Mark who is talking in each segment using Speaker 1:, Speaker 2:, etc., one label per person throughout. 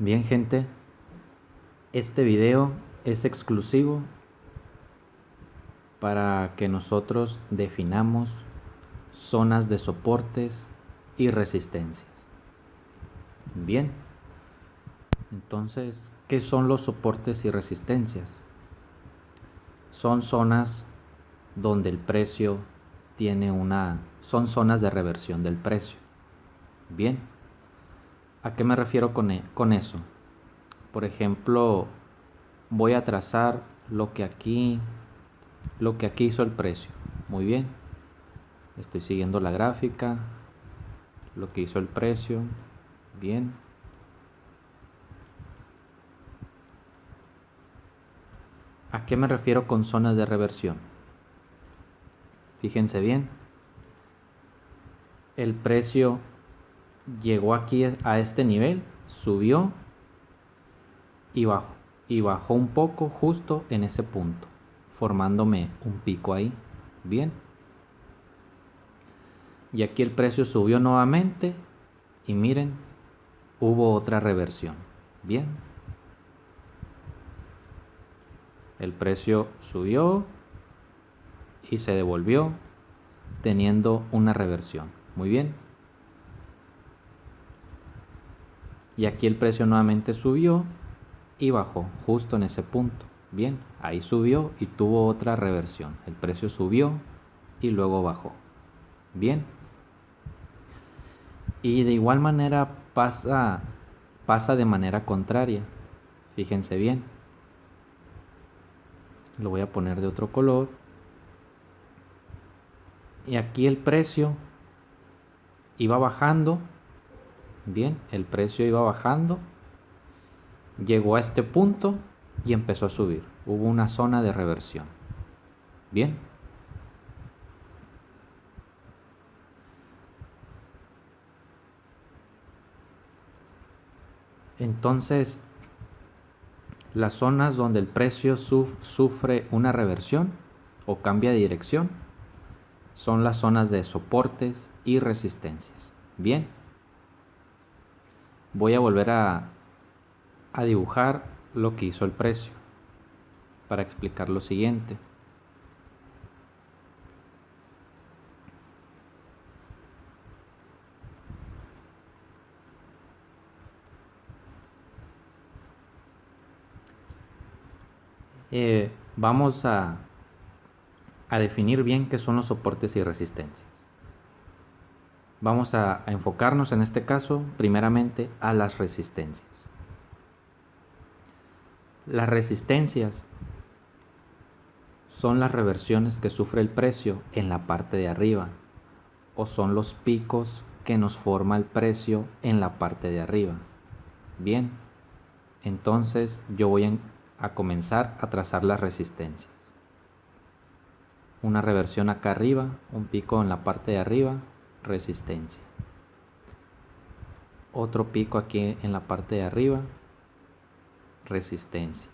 Speaker 1: Bien, gente, este video es exclusivo para que nosotros definamos zonas de soportes y resistencias. Bien, entonces, ¿qué son los soportes y resistencias? Son zonas donde el precio son zonas de reversión del precio. Bien, ¿a qué me refiero con eso? Por ejemplo, voy a trazar lo que aquí hizo el precio. Muy bien, estoy siguiendo la gráfica, lo que hizo el precio. Bien, ¿a qué me refiero con zonas de reversión? Fíjense bien, el precio llegó aquí a este nivel, subió y bajó un poco justo en ese punto, formándome un pico ahí. Bien, y aquí el precio subió nuevamente y miren, hubo otra reversión. Bien, el precio subió y se devolvió teniendo una reversión. Muy bien, y aquí el precio nuevamente subió y bajó justo en ese punto. Bien, ahí subió y tuvo otra reversión. El precio subió y luego bajó. Bien, y de igual manera pasa de manera contraria. Fíjense bien, lo voy a poner de otro color. Y aquí el precio iba bajando. Bien, el precio iba bajando, llegó a este punto y empezó a subir. Hubo una zona de reversión. Bien, entonces las zonas donde el precio sufre una reversión o cambia de dirección son las zonas de soportes y resistencias. Bien, voy a volver a dibujar lo que hizo el precio para explicar lo siguiente. Vamos a definir bien qué son los soportes y resistencias. Vamos a enfocarnos en este caso primeramente a las resistencias. Las resistencias son las reversiones que sufre el precio en la parte de arriba, o son los picos que nos forma el precio en la parte de arriba. Bien, entonces yo voy a comenzar a trazar las resistencias. Una reversión acá arriba, un pico en la parte de arriba, resistencia. Otro pico aquí en la parte de arriba, resistencia.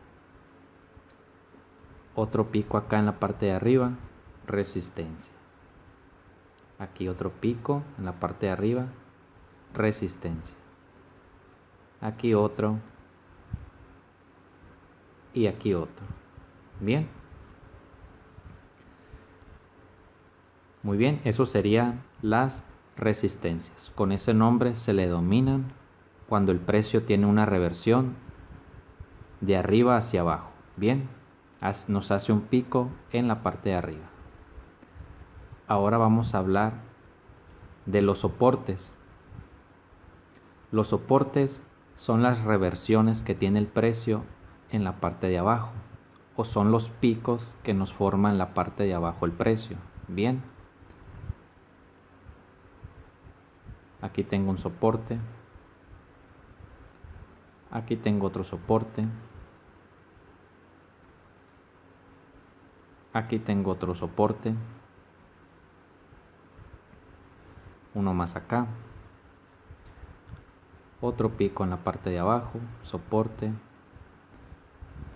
Speaker 1: Otro pico acá en la parte de arriba, resistencia. Aquí otro pico en la parte de arriba, resistencia. Aquí otro y aquí otro. Bien, muy bien, eso serían las resistencias. Con ese nombre se le denominan cuando el precio tiene una reversión de arriba hacia abajo. Bien, nos hace un pico en la parte de arriba. Ahora vamos a hablar de los soportes. Los soportes son las reversiones que tiene el precio en la parte de abajo, o son los picos que nos forman la parte de abajo el precio. Bien, aquí tengo un soporte, aquí tengo otro soporte, aquí tengo otro soporte, uno más acá, otro pico en la parte de abajo, soporte,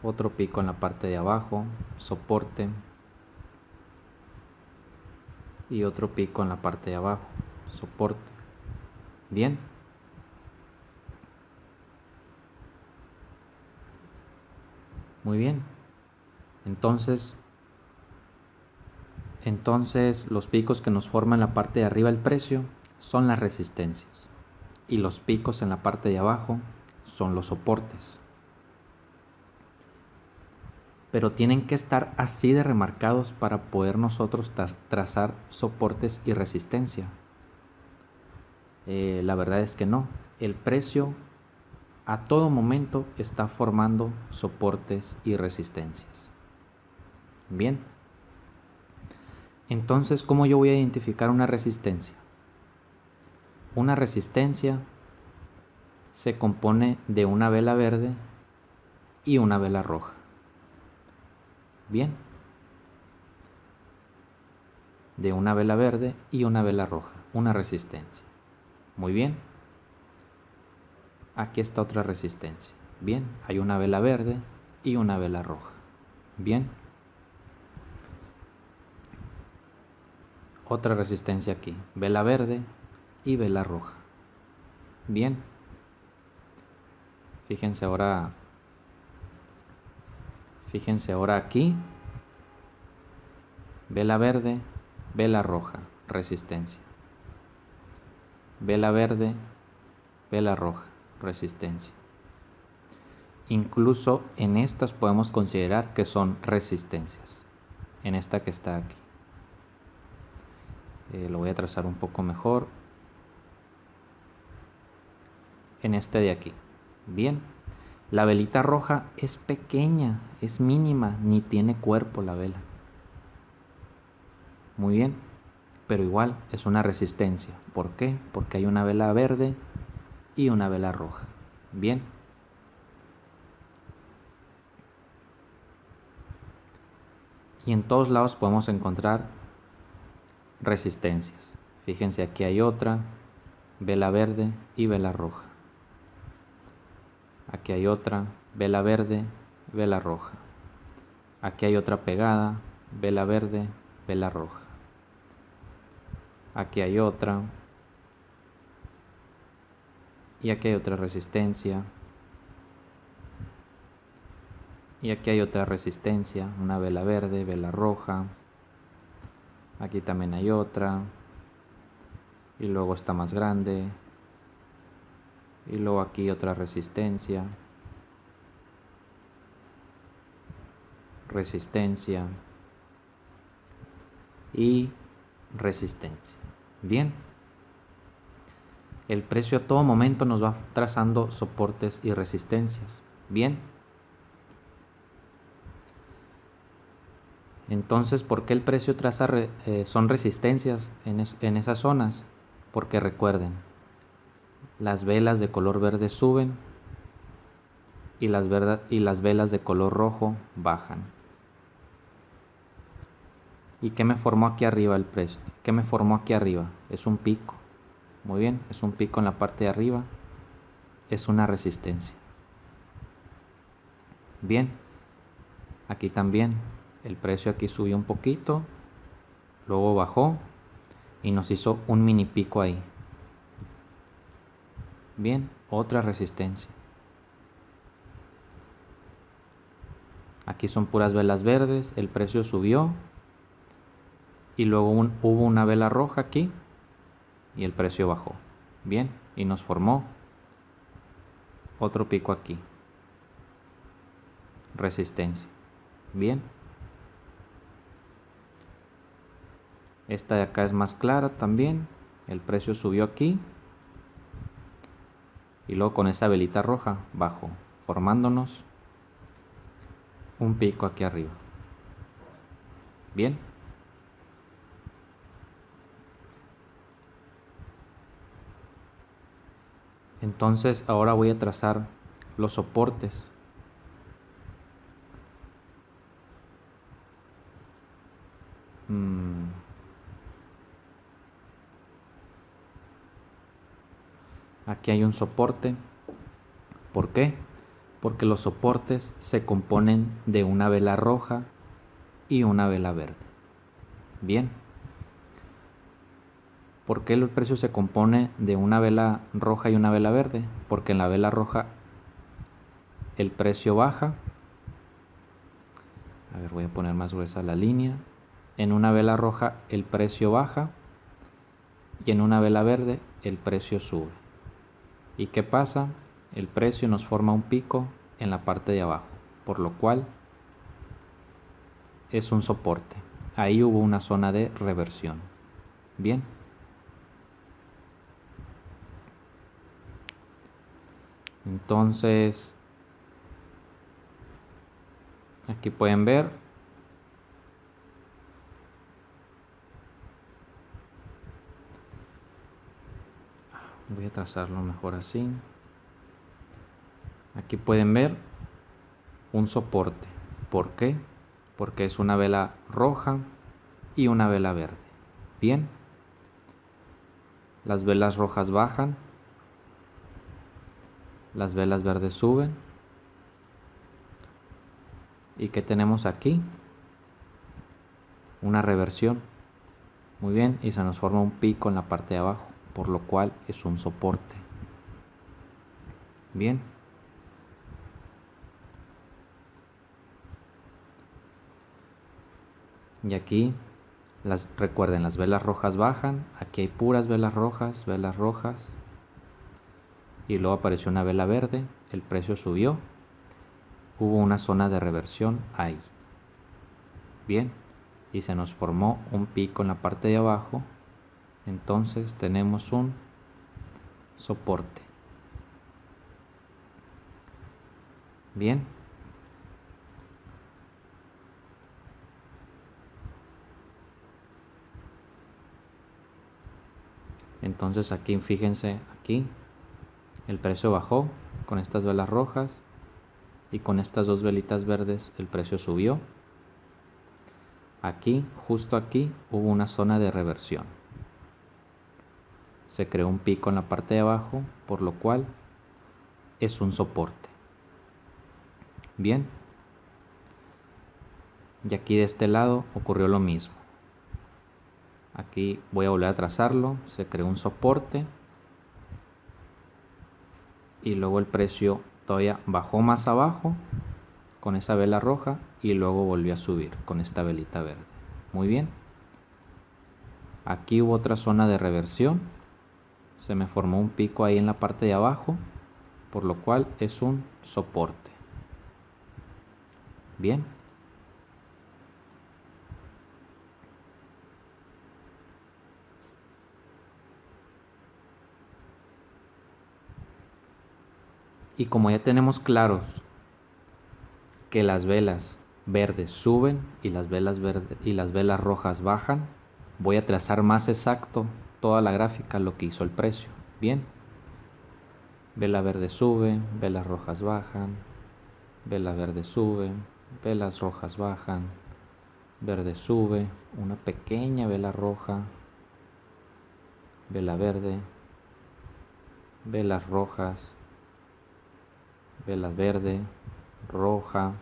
Speaker 1: otro pico en la parte de abajo, soporte, y otro pico en la parte de abajo, soporte. Bien, Muy bien. Entonces los picos que nos forman en la parte de arriba del precio son las resistencias y los picos en la parte de abajo son los soportes. Pero tienen que estar así de remarcados para poder nosotros trazar soportes y resistencia. La verdad es que no. El precio a todo momento está formando soportes y resistencias. Bien. Entonces, ¿cómo yo voy a identificar una resistencia? Una resistencia se compone de una vela verde y una vela roja. Bien. De una vela verde y una vela roja. Una resistencia. Muy bien. Aquí está otra resistencia. Bien. Hay una vela verde y una vela roja. Bien. Otra resistencia aquí. Vela verde y vela roja. Bien. Fíjense ahora aquí. Vela verde, vela roja, resistencia. Vela verde, vela roja, resistencia. Incluso en estas podemos considerar que son resistencias. En esta que está aquí. Lo voy a trazar un poco mejor. En este de aquí. Bien. La velita roja es pequeña, es mínima, ni tiene cuerpo la vela. Muy bien, pero igual es una resistencia. ¿Por qué? Porque hay una vela verde y una vela roja. Bien. Y en todos lados podemos encontrar resistencias. Fíjense, aquí hay otra, vela verde y vela roja. Aquí hay otra, vela verde, vela roja. Aquí hay otra pegada, vela verde, vela roja. Aquí hay otra. Y aquí hay otra resistencia. Y aquí hay otra resistencia, una vela verde, vela roja. Aquí también hay otra. Y luego está más grande. Y luego aquí otra resistencia. Resistencia. Y resistencia. Bien. El precio a todo momento nos va trazando soportes y resistencias. Bien. Entonces, ¿por qué el precio traza son resistencias en esas zonas? Porque recuerden, las velas de color verde suben y las velas de color rojo bajan. ¿Y qué me formó aquí arriba el precio? ¿Qué me formó aquí arriba? Es un pico. Muy bien, es un pico en la parte de arriba. Es una resistencia. Bien, aquí también. El precio aquí subió un poquito, luego bajó y nos hizo un mini pico ahí. Bien, otra resistencia. Aquí son puras velas verdes, el precio subió y luego hubo una vela roja aquí y el precio bajó. Bien, y nos formó otro pico aquí. Resistencia. Bien. Esta de acá es más clara también. El precio subió aquí. Y luego con esa velita roja bajó, formándonos un pico aquí arriba. Bien. Entonces ahora voy a trazar los soportes. Aquí hay un soporte. ¿Por qué? Porque los soportes se componen de una vela roja y una vela verde. Bien. ¿Por qué el precio se compone de una vela roja y una vela verde? Porque en la vela roja el precio baja A ver, voy a poner más gruesa la línea. En una vela roja el precio baja y en una vela verde el precio sube. ¿Y qué pasa? El precio nos forma un pico en la parte de abajo, por lo cual es un soporte. Ahí hubo una zona de reversión. Bien. Entonces, aquí pueden ver. Voy a trazarlo mejor así. Aquí pueden ver un soporte. ¿Por qué? Porque es una vela roja y una vela verde. Bien. Las velas rojas bajan. Las velas verdes suben. ¿Y qué tenemos aquí? Una reversión. Muy bien, y se nos forma un pico en la parte de abajo, por lo cual es un soporte. Bien. Y aquí, recuerden, las velas rojas bajan. Aquí hay puras velas rojas. Y luego apareció una vela verde. El precio subió. Hubo una zona de reversión ahí. Bien. Y se nos formó un pico en la parte de abajo. Entonces tenemos un soporte. Bien. Entonces aquí, fíjense, aquí el precio bajó con estas velas rojas y con estas dos velitas verdes el precio subió. Aquí, justo aquí, hubo una zona de reversión. Se creó un pico en la parte de abajo, por lo cual es un soporte. Bien. Y aquí de este lado ocurrió lo mismo. Aquí voy a volver a trazarlo. Se creó un soporte. Y luego el precio todavía bajó más abajo con esa vela roja y luego volvió a subir con esta velita verde. Muy bien. Aquí hubo otra zona de reversión. Se me formó un pico ahí en la parte de abajo, por lo cual es un soporte. Bien. Y como ya tenemos claros que las velas verdes suben y las velas rojas bajan, voy a trazar más exacto toda la gráfica, lo que hizo el precio. Bien. Vela verde sube, velas rojas bajan, vela verde sube, velas rojas bajan, verde sube, una pequeña vela roja, vela verde, velas rojas, vela verde, roja,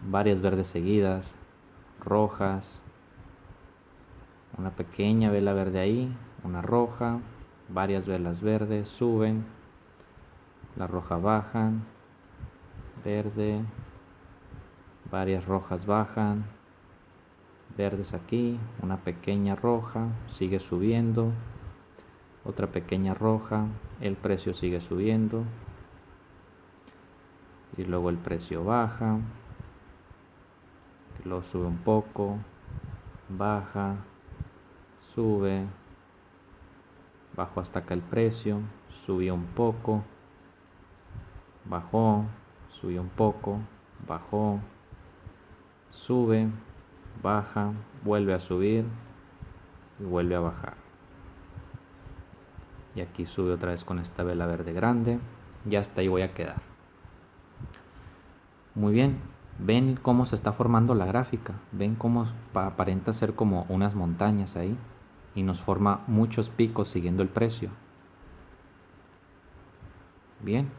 Speaker 1: varias verdes seguidas, rojas, una pequeña vela verde ahí, una roja, varias velas verdes suben, la roja bajan, verde, varias rojas bajan, verdes aquí, una pequeña roja, sigue subiendo, otra pequeña roja, el precio sigue subiendo y luego el precio baja, lo sube un poco, baja, sube, bajó hasta acá el precio, subió un poco, bajó, subió un poco, bajó, sube, baja, vuelve a subir y vuelve a bajar. Y aquí sube otra vez con esta vela verde grande. Ya hasta ahí voy a quedar. Muy bien, ven cómo se está formando la gráfica, ven cómo aparenta ser como unas montañas ahí y nos forma muchos picos siguiendo el precio. Bien,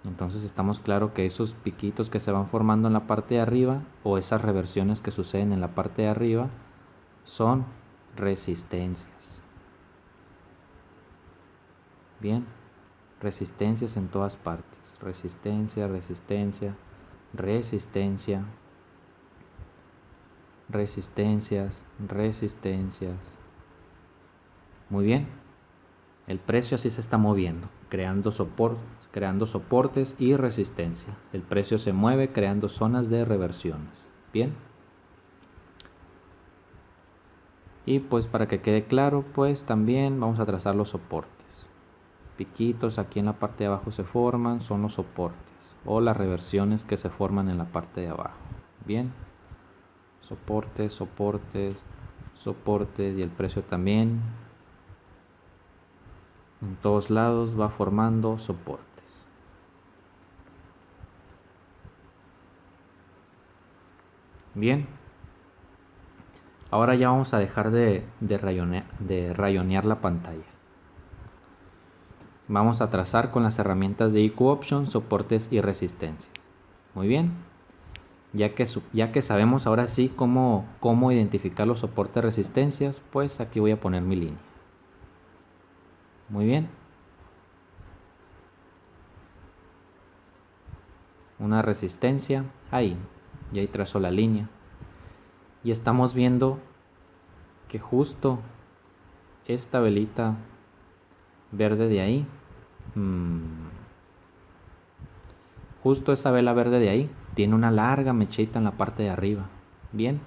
Speaker 1: entonces estamos claros que esos piquitos que se van formando en la parte de arriba o esas reversiones que suceden en la parte de arriba son resistencias. Bien, resistencias en todas partes, resistencia, resistencia, resistencia, resistencias, resistencias. Muy bien. El precio así se está moviendo, creando soportes y resistencia. El precio se mueve creando zonas de reversiones. Bien. Y pues para que quede claro, pues también vamos a trazar los soportes. Piquitos aquí en la parte de abajo se forman, son los soportes o las reversiones que se forman en la parte de abajo. Bien. Soportes, soportes, soportes y el precio también. En todos lados va formando soportes. Bien. Ahora ya vamos a dejar de rayonear la pantalla. Vamos a trazar con las herramientas de IQ Option soportes y resistencias. Muy bien. Ya que sabemos ahora sí cómo identificar los soportes y resistencias, pues aquí voy a poner mi línea. Muy bien. Una resistencia ahí. Y ahí trazo la línea. Y estamos viendo que justo esta velita verde de ahí, justo esa vela verde de ahí, tiene una larga mechita en la parte de arriba. Bien.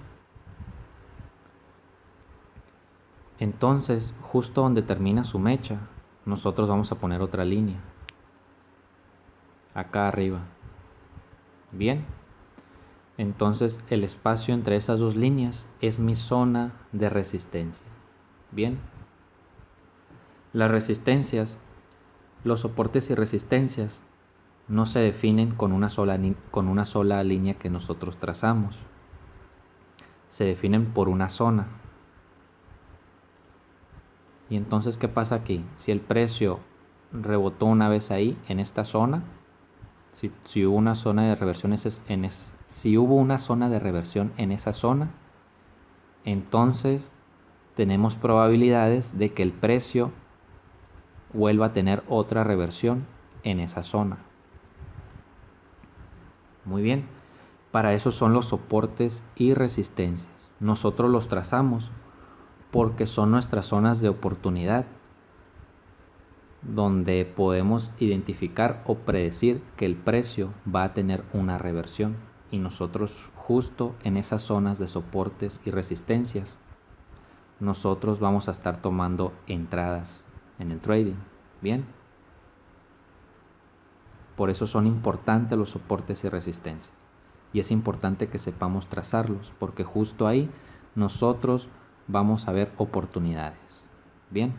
Speaker 1: Entonces, justo donde termina su mecha, nosotros vamos a poner otra línea. Acá arriba. Bien. Entonces, el espacio entre esas dos líneas es mi zona de resistencia. Bien. Las resistencias, los soportes y resistencias no se definen con una sola línea que nosotros trazamos. Se definen por una zona. Y entonces, ¿qué pasa aquí? Si el precio rebotó una vez ahí, en esta zona, si hubo una zona de reversión si hubo una zona de reversión en esa zona, entonces tenemos probabilidades de que el precio vuelva a tener otra reversión en esa zona. Muy bien. Para eso son los soportes y resistencias. Nosotros los trazamos porque son nuestras zonas de oportunidad, donde podemos identificar o predecir que el precio va a tener una reversión, y nosotros justo en esas zonas de soportes y resistencias nosotros vamos a estar tomando entradas en el trading. Bien. Por eso son importantes los soportes y resistencias, y es importante que sepamos trazarlos, porque justo ahí nosotros vamos a ver oportunidades. Bien.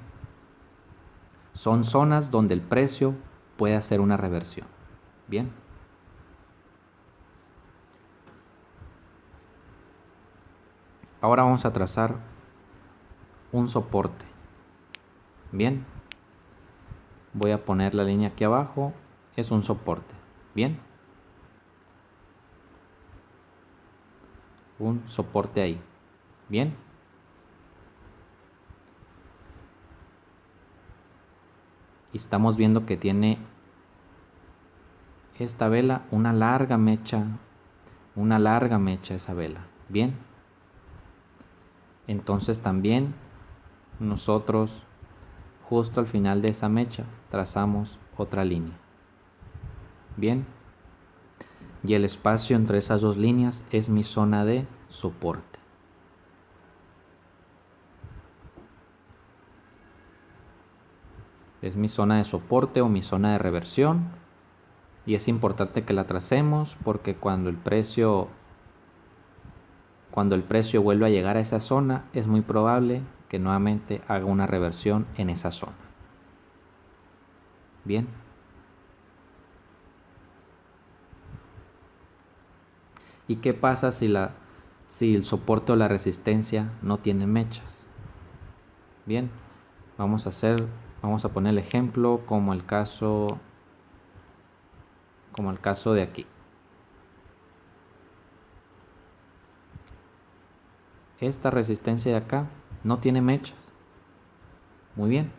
Speaker 1: Son zonas donde el precio puede hacer una reversión. Bien. Ahora vamos a trazar un soporte. Bien. Voy a poner la línea aquí abajo. Es un soporte. Bien. Un soporte ahí. Bien. Y estamos viendo que tiene esta vela una larga mecha esa vela. Bien. Entonces también nosotros justo al final de esa mecha trazamos otra línea. Bien. Y el espacio entre esas dos líneas es mi zona de soporte. Es mi zona de soporte o mi zona de reversión, y es importante que la tracemos porque cuando el precio vuelva a llegar a esa zona, es muy probable que nuevamente haga una reversión en esa zona. Bien. ¿Y qué pasa si el soporte o la resistencia no tiene mechas? Bien, vamos a poner el ejemplo como el caso de aquí. Esta resistencia de acá no tiene mechas. Muy bien.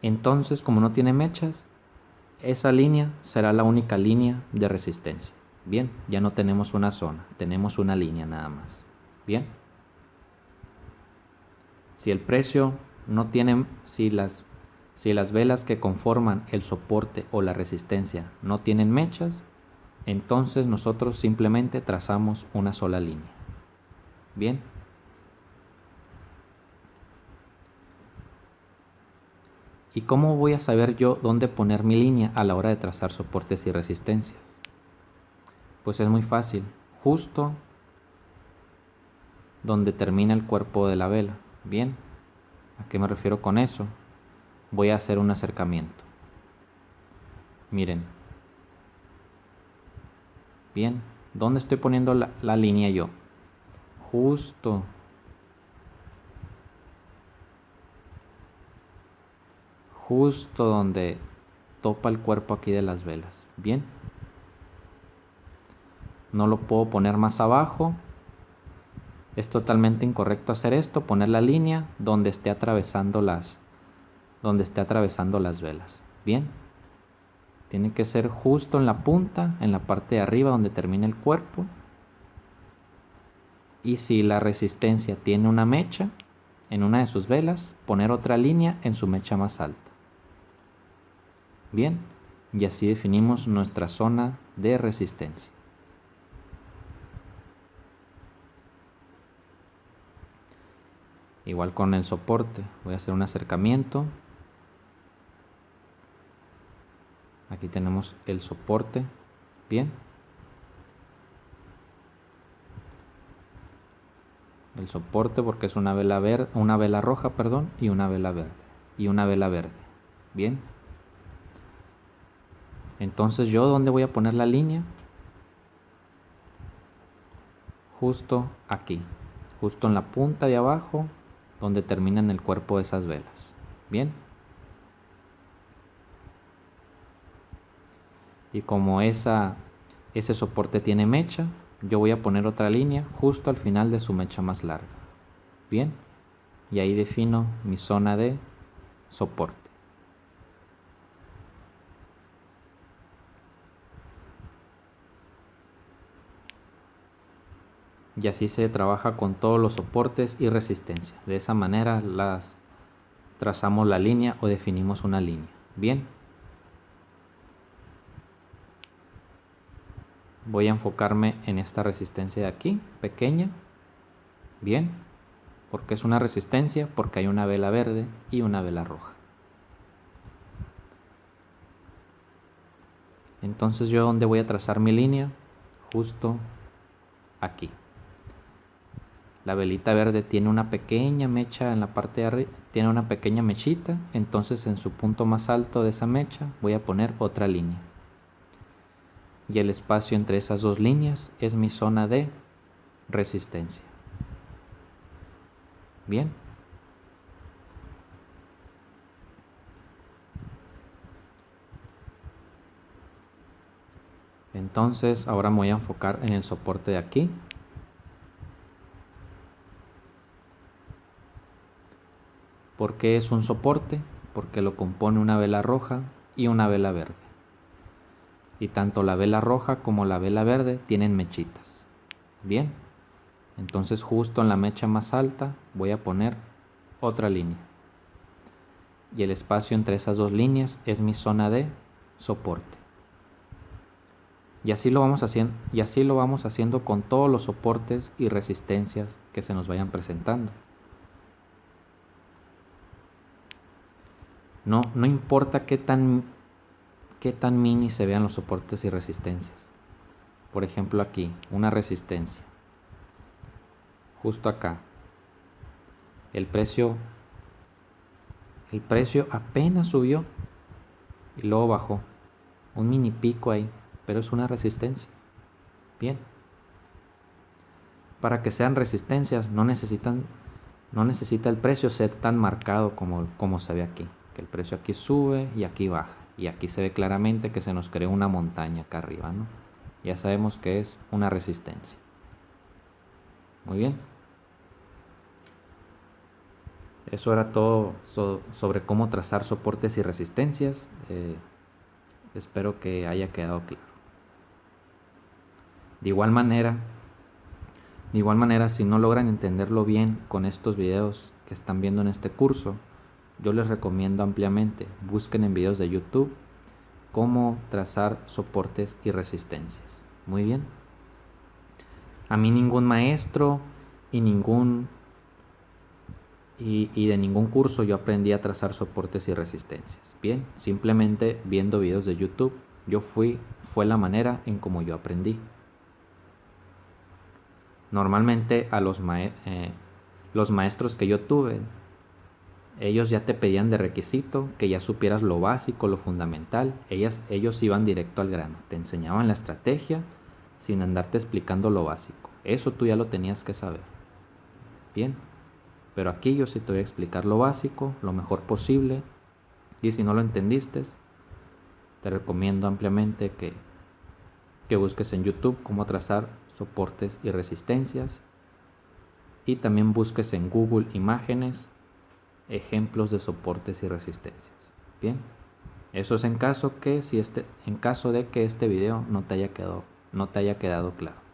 Speaker 1: Entonces, como no tiene mechas, esa línea será la única línea de resistencia. Bien, ya no tenemos una zona, tenemos una línea nada más. Bien. Si el precio no tiene, si las velas que conforman el soporte o la resistencia no tienen mechas, entonces nosotros simplemente trazamos una sola línea. Bien. ¿Y cómo voy a saber yo dónde poner mi línea a la hora de trazar soportes y resistencias? Pues es muy fácil, justo donde termina el cuerpo de la vela. Bien, ¿a qué me refiero con eso? Voy a hacer un acercamiento. Miren. Bien, ¿dónde estoy poniendo la línea yo? Justo donde topa el cuerpo aquí de las velas. Bien, no lo puedo poner más abajo. Es totalmente incorrecto hacer esto, poner la línea donde esté atravesando las velas. Bien, tiene que ser justo en la punta, en la parte de arriba donde termina el cuerpo. Y si la resistencia tiene una mecha en una de sus velas, poner otra línea en su mecha más alta. Bien, y así definimos nuestra zona de resistencia. Igual con el soporte, voy a hacer un acercamiento. Aquí tenemos el soporte. Bien. El soporte porque es una vela roja, y una vela verde. Y una vela verde. Bien. Entonces, ¿yo dónde voy a poner la línea? Justo aquí. Justo en la punta de abajo, donde terminan el cuerpo de esas velas. Bien. Y como ese soporte tiene mecha, yo voy a poner otra línea justo al final de su mecha más larga. Bien. Y ahí defino mi zona de soporte. Y así se trabaja con todos los soportes y resistencia. De esa manera trazamos la línea o definimos una línea. Bien. Voy a enfocarme en esta resistencia de aquí, pequeña. Bien. ¿Por qué es una resistencia? Porque hay una vela verde y una vela roja. Entonces, ¿yo dónde voy a trazar mi línea? Justo aquí. La velita verde tiene una pequeña mecha en la parte de arriba, tiene una pequeña mechita, entonces en su punto más alto de esa mecha voy a poner otra línea. Y el espacio entre esas dos líneas es mi zona de resistencia. Bien. Entonces ahora me voy a enfocar en el soporte de aquí. ¿Por qué es un soporte? Porque lo compone una vela roja y una vela verde. Y tanto la vela roja como la vela verde tienen mechitas. Bien. Entonces justo en la mecha más alta voy a poner otra línea. Y el espacio entre esas dos líneas es mi zona de soporte. Y así lo vamos haciendo con todos los soportes y resistencias que se nos vayan presentando. No importa qué tan mini se vean los soportes y resistencias. Por ejemplo aquí, una resistencia. Justo acá. El precio apenas subió y luego bajó. Un mini pico ahí, pero es una resistencia. Bien. Para que sean resistencias no necesita el precio ser tan marcado como se ve aquí. Que el precio aquí sube y aquí baja. Y aquí se ve claramente que se nos creó una montaña acá arriba, ¿no? Ya sabemos que es una resistencia. Muy bien. Eso era todo sobre cómo trazar soportes y resistencias. Espero que haya quedado claro. De igual manera, si no logran entenderlo bien con estos videos que están viendo en este curso, yo les recomiendo ampliamente, busquen en videos de YouTube cómo trazar soportes y resistencias. Muy bien. A mí ningún maestro y de ningún curso yo aprendí a trazar soportes y resistencias. Bien, simplemente viendo videos de YouTube, fue la manera en como yo aprendí. Normalmente a los maestros que yo tuve, ellos ya te pedían de requisito que ya supieras lo básico, lo fundamental. Ellos iban directo al grano, te enseñaban la estrategia sin andarte explicando lo básico. Eso tú ya lo tenías que saber. Bien, pero aquí yo sí te voy a explicar lo básico, lo mejor posible. Y si no lo entendiste, te recomiendo ampliamente que busques en YouTube cómo trazar soportes y resistencias. Y también busques en Google Imágenes ejemplos de soportes y resistencias. Bien, eso es en caso de que este video no te haya quedado claro.